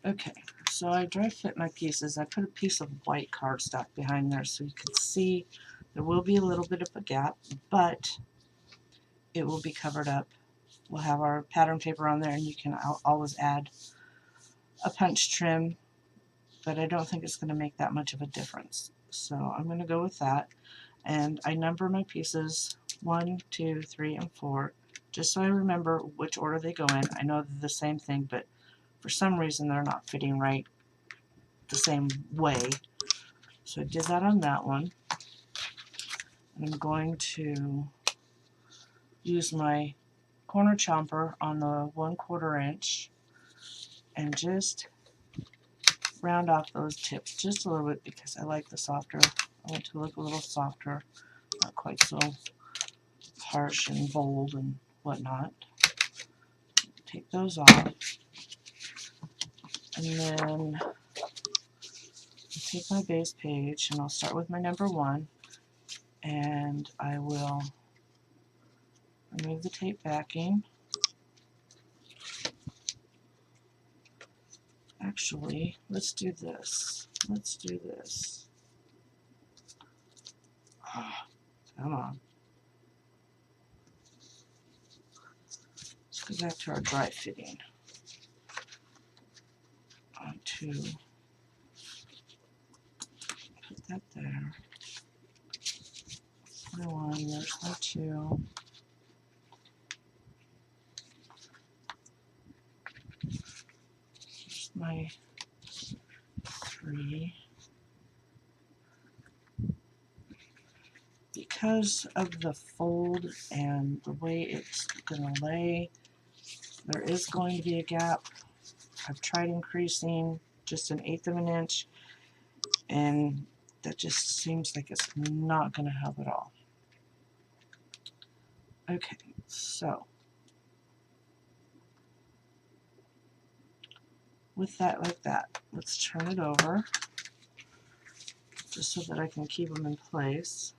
Okay, so I dry fit my pieces. I put a piece of white cardstock behind there so you can see there will be a little bit of a gap, but it will be covered up. We'll have our pattern paper on there, and you can always add a punch trim, but I don't think it's going to make that much of a difference. So I'm going to go with that, and I number my pieces 1, 2, 3, and 4, just so I remember which order they go in. I know they're the same thing, but for some reason they're not fitting right the same way. So I did that on that one. And I'm going to use my corner chomper on the 1/4 inch and just round off those tips just a little bit because I like the softer. I want to look a little softer, not quite so harsh and bold and whatnot. Take those off, and then take my base page, and I'll start with my number 1, and I will remove the tape backing. Actually, let's do this. Let's do this. Oh, come on. Let's go back to our dry fitting. To put that there. My 1, there's my 2. There's my 3. Because of the fold and the way it's going to lay, there is going to be a gap. I've tried increasing just 1/8 of an inch, and that just seems like it's not going to help at all. Okay, so with that like that, let's turn it over just so that I can keep them in place.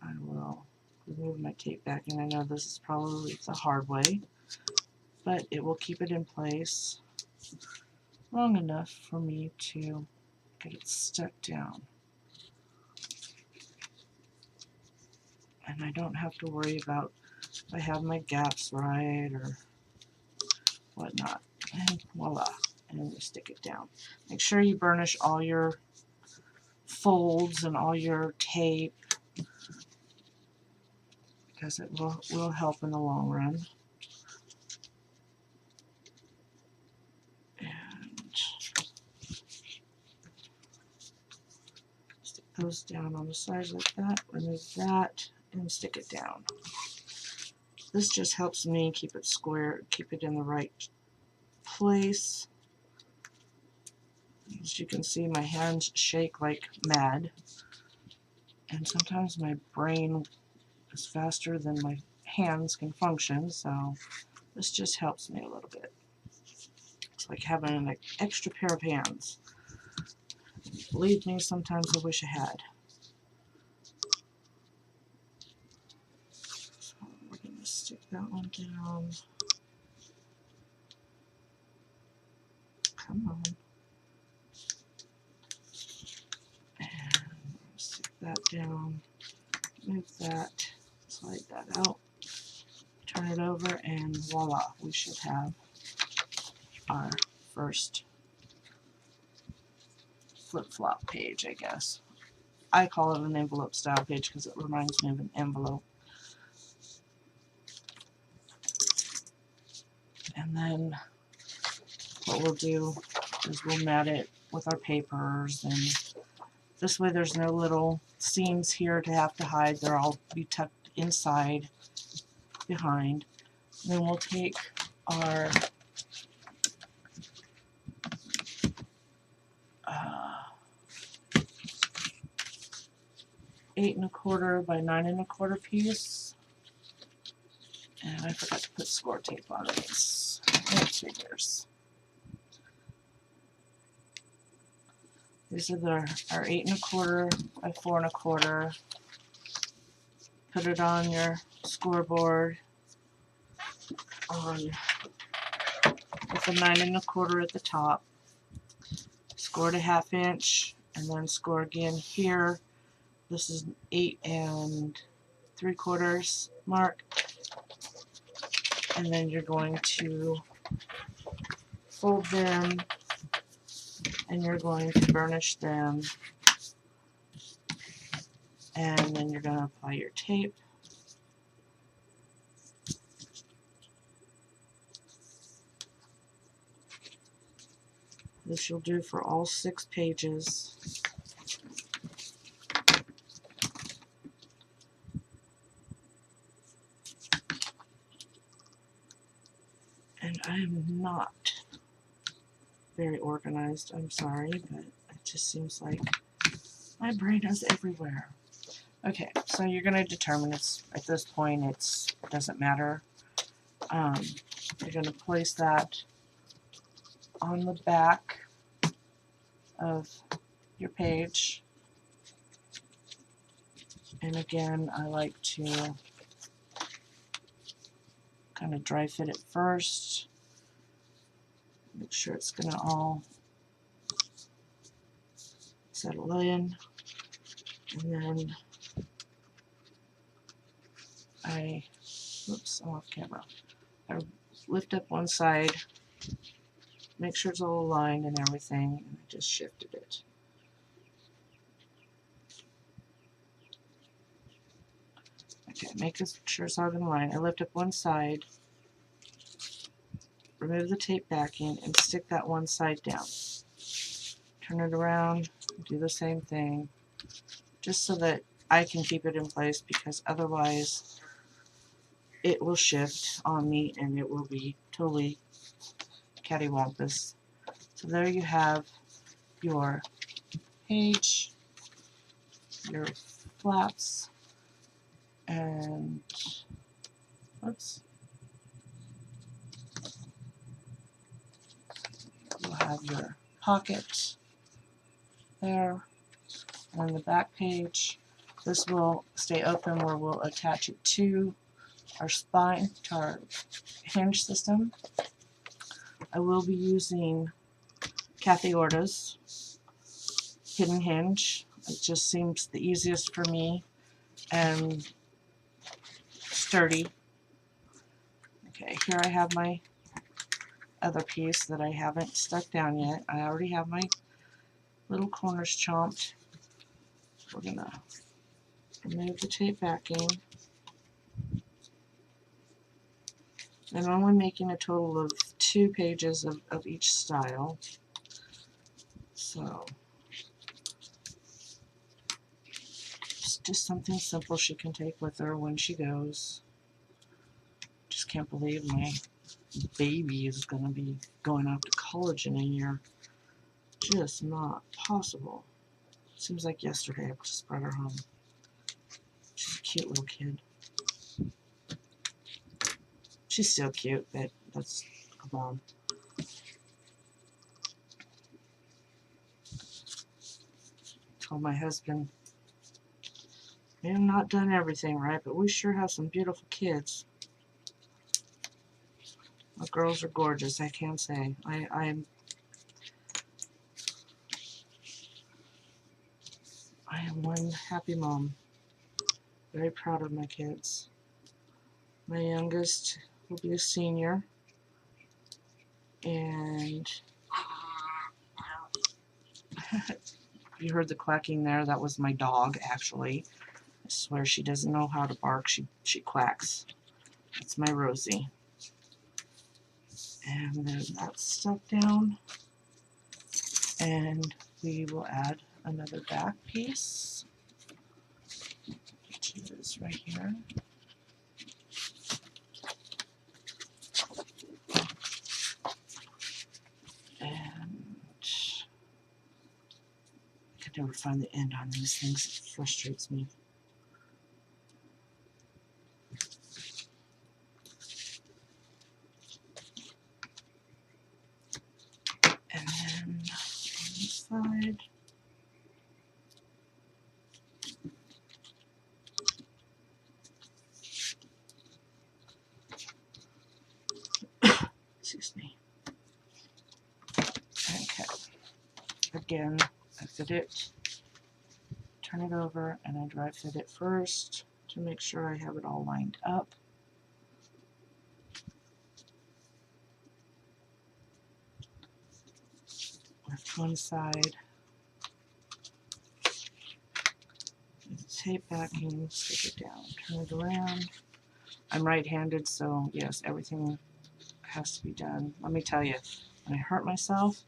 I will remove my tape backing. I know this is probably the hard way, but it will keep it in place long enough for me to get it stuck down. And I don't have to worry about if I have my gaps right or whatnot. And voila, and we stick it down. Make sure you burnish all your folds and all your tape because it will help in the long run. And stick those down on the sides like that, remove that, and stick it down. This just helps me keep it square, keep it in the right place. As you can see, my hands shake like mad, and sometimes my brain is faster than my hands can function, so this just helps me a little bit. It's like having an extra pair of hands. Believe me, sometimes I wish I had. So we're going to stick that one down. Come on. And stick that down. Move that. Slide that out. Turn it over, and voila, we should have our first flip-flop page, I guess. I call it an envelope style page because it reminds me of an envelope. And then what we'll do is we'll mat it with our papers, and this way there's no little seams here to have to hide. They'll all be tucked inside behind. And then we'll take our 8 1/4 by 9 1/4 piece, and I forgot to put score tape on these. It figures. These are our 8 1/4 by 4 1/4. Put it on your scoreboard on with a 9 1/4 at the top. Score at a 1/2 inch, and then score again here. This is 8 3/4 mark, and then you're going to fold them, and you're going to burnish them, and then you're going to apply your tape. This you'll do for all 6 pages. And I am not very organized, I'm sorry, but it just seems like my brain is everywhere. Okay, so you're going to determine at this point it doesn't matter. You're going to place that on the back of your page. And again, I like to kind of dry fit it first. Make sure it's going to all settle in. And then oops, I'm off camera. I lift up one side, make sure it's all aligned and everything, and I just shifted it. Okay, make sure it's all in line. I lift up one side, remove the tape backing, and stick that one side down. Turn it around, do the same thing, just so that I can keep it in place, because otherwise it will shift on me and it will be totally cattywampus. So there you have your page, your flaps, and oops, you'll have your pocket there, and the back page. This will stay open where we'll attach it to our spine, to our hinge system. I will be using Kathy Orta's hidden hinge. It just seems the easiest for me and sturdy. Okay, here I have my other piece that I haven't stuck down yet. I already have my little corners chomped. We're gonna remove the tape backing. I'm only making a total of 2 pages of each style. So it's just something simple she can take with her when she goes. Just can't believe my baby is going to be going off to college in a year. Just not possible. Seems like yesterday I just brought her home. She's a cute little kid. She's still cute, but that's a mom. Told my husband, we have not done everything right, but we sure have some beautiful kids. My girls are gorgeous, I can say. I am one happy mom. Very proud of my kids. My youngest will be a senior, and you heard the quacking there. That was my dog, actually. I swear she doesn't know how to bark. She quacks. That's my Rosie. And then that's stuck down, and we will add another back piece, which is right here. And I could never find the end on these things. It frustrates me. And then on this side, excuse me. Again, I fit it, turn it over, and I dry fit it first to make sure I have it all lined up. Lift one side, with the tape backing, stick it down, turn it around. I'm right-handed, so yes, everything has to be done. Let me tell you, when I hurt myself,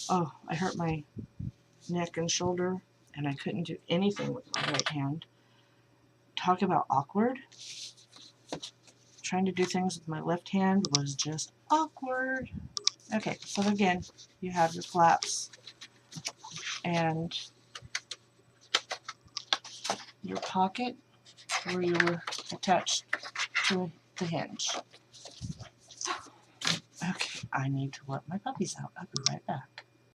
oh, I hurt my neck and shoulder, and I couldn't do anything with my right hand. Talk about awkward. Trying to do things with my left hand was just awkward. Okay, so again, you have your flaps and your pocket where you were attached to the hinge. Okay, I need to let my puppies out. I'll be right back.